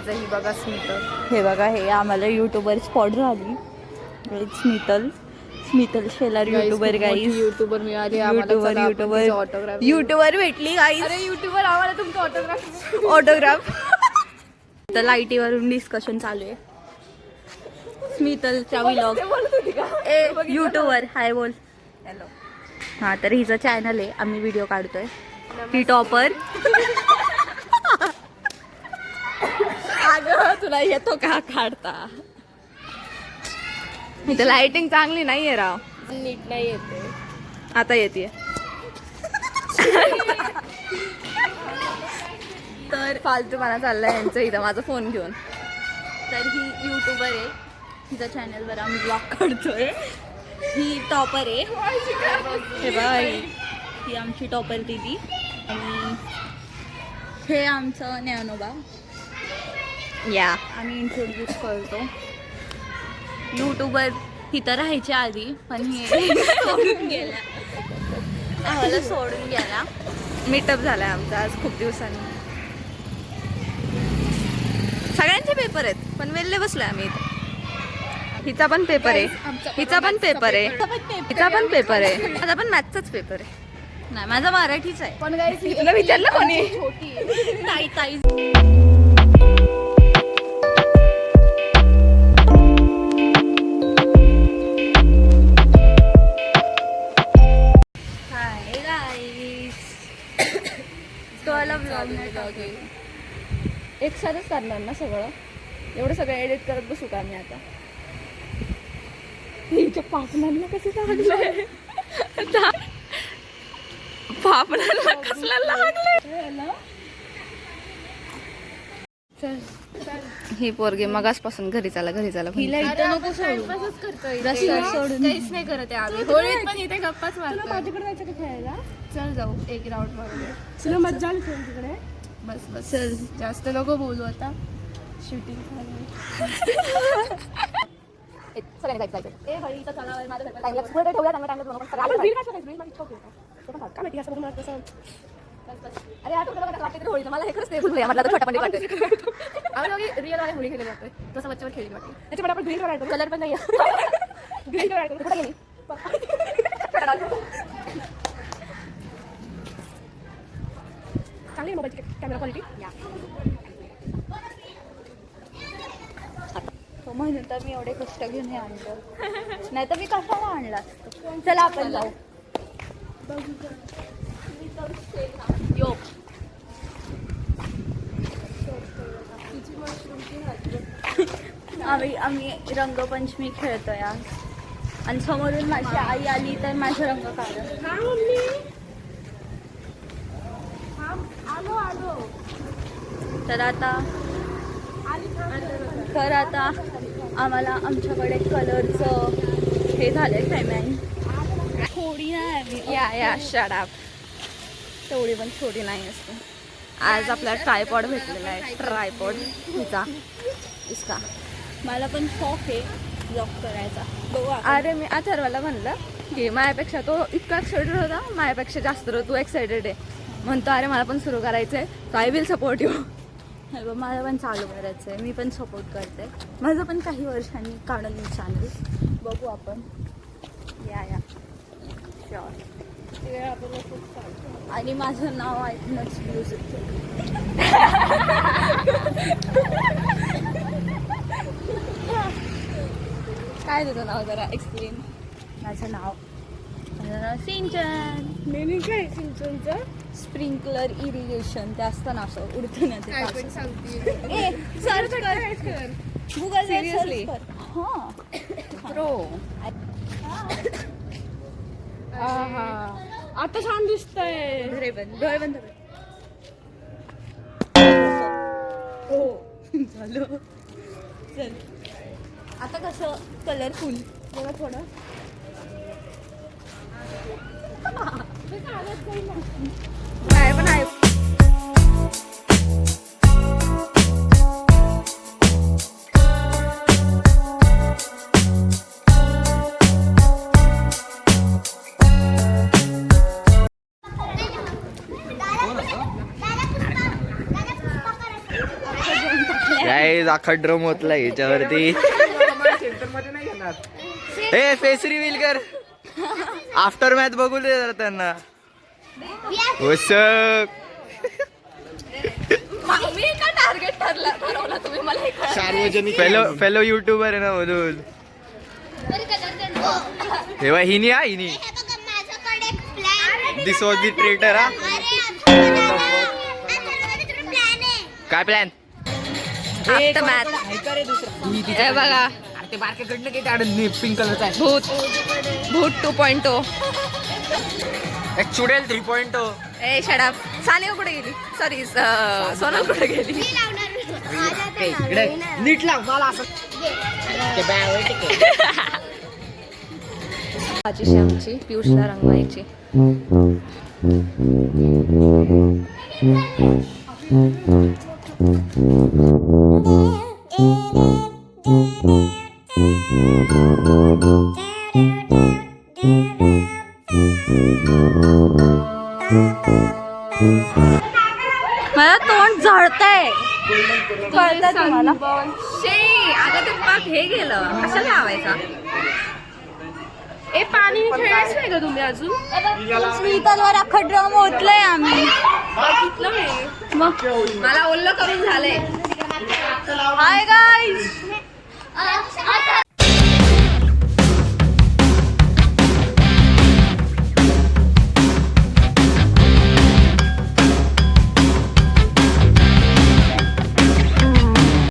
बनायचं. ही बघा स्मितल. हे बघा, हे आम्हाला युट्यूबर स्पॉट झाली. Smital Shelar YouTuber guys. YouTuber मिळाली आम्हाला. युट्यूबर भेटली गाईज. अरे युट्यूबर आम्हाला तुमचं ऑटोग्राफ. ऑटोग्राफ. तर लाईटीवरून डिस्कशन चालू आहे. स्मितलचा व्लॉग. युट्यूबर हाय बोल. हॅलो. हा, तर हिचं चॅनल आहे, आम्ही व्हिडिओ काढतोय. ही टॉपर. अगं तुला येतो का काढता? इथं लाइटिंग चांगली नाहीये राव. नीट नाही येते. आता येते. तर फालतूपणा चाललाय यांचं इथं माझा फोन घेऊन. तर ही युट्यूबर आहे, हिच्या चॅनलवर आम्ही ब्लॉग काढतोय. ही टॉपर आहे. हे बाई, ही आमची टॉपर दिदी. आणि हे आमचं ज्ञानोबा. या आम्ही इंट्रोड्यूस करतो. युट्यूबर इथं राहायच्या आधी, पण हे सोडून गेल्या. आम्हाला सोडून गेला. मीटअप झालाय आमचा आज खूप दिवसांनी. सगळ्यांचे पेपर आहेत, पण वेल्ले बसलोय आम्ही इथे. हिचा पण पेपर आहे, हिचा पण पेपर आहे, हिचा पण पेपर आहे. माझा पण मॅथचाच पेपर आहे. नाही, माझा मराठीच आहे. पण गाईस तुला विचारलं कोणी? छोटी ताई ताई. Hi guys. एक साथच करणार ना सगळं? एवढं सगळं एडिट करत बसू का मी आता? हिच्या पापणांना कसं लागलंय? पापडाला कसला लागले? ही पोरगी मगासपासून घरी चला हिला इथं नको सोडू. रस्त्यावर सोडून काहीच नाही करत आहे आम्ही. होळीत पण इथे गप्पाच मारतो. माझ्याकडे जायचं का खेळायला? चल जाऊ, एक राऊंड मारूया. तुला मज्जा आली तिकडे? बस बस चल, जास्त नको बोलू आता. शूटिंग अरे होळी मला हे खरंच नाही म्हटलं छोटा पण रिअल वाले होळी खेळले जातोय तसं बच्चावर खेळली वाटते. त्याच्यामध्ये आपण ग्रीन कलर कलर पण नाही. ग्रीन कलर कुठे गेली? चांगली मोबाईलची कॅमेरा क्वालिटी. म्हणून तर मी एवढे कष्ट घेऊन हे आणलं, नाही तर मी कशाला आणला असतो. चला आपण जाऊ. यो आम्ही रंगपंचमी खेळतोय आज. आणि समोरून माझी आई आली तर माझं रंग काढ. तर आता आम्हाला आमच्याकडे कलरचं हे झालंय पेमेंट. थोडी नाही या शडाप, तेवढी पण थोडी नाही असते. आज आपला ट्रायपॉड भेटलेला आहे. ट्रायपॉड हिचा इसका. मला पण शॉक आहे ब्लॉग करायचा. अरे मी अथर्वला म्हणलं की माझ्यापेक्षा तो इतका एक्सायटेड होता, माझ्यापेक्षा जास्त तू एक्सायटेड आहे. म्हणतो अरे मला पण सुरू करायचं आहे, तर आय विल सपोर्ट यू. मला पण चालू करायचं आहे, मी पण सपोर्ट करते. माझं पण काही वर्षांनी काढून मी चॅनल बघू आपण. या शुअर. आणि माझं नाव ऐकूनच व्ह्यूज काय तुझं नाव जरा एक्सप्लेन. माझं नाव सिंचन. मेनी काय सिंचनचं? स्प्रिंकलर इरिगेशन ते असतं ना, असं उडतं ना ते. सर्च कर गुगल Seriously? हां प्रो. आता छान दिसतंय. डोळे बंद हो झालं. चल आता कसं कलरफुल बघा थोडं. काय पण आहे. काय अख्खा ड्रम होतला याच्यावरती. ए फेस रिव्हील कर. आफ्टर मॅच बघू दे जरा त्यांना. मी का टार्गेट ठरवला तुम्ही मला हे कळलं. सार्वजनिक फेलो युट्यूबर आहे ना मधून. तेव्हा हिनी दिस वॉज दी ट्रेटर. हा काय प्लॅन. आफ्टर मॅच हे बघा ते मार्केटकडनं काही पिंक कलरचा आहे. भूत 2.0. एक चुडेल 3.0. ए शडाप. सानिका कुठे गेली. सॉरी सोनल कुठे गेली. इकडे नीट लाव मला असं. भाजीशी आमची पियुषला रंगवायची. मला तोंड जळतंय. कळतंय तुम्हाला. अगं ते पाक हे गेलं. कशाला लावायचा. ए पाणी खेळायचं नाही का तुम्ही अजून. स्वीटलवर अख्खं ड्रम ओतलंय आम्ही. बघितलं मी. मग मला ओल्लं करून झालंय. Hi guys.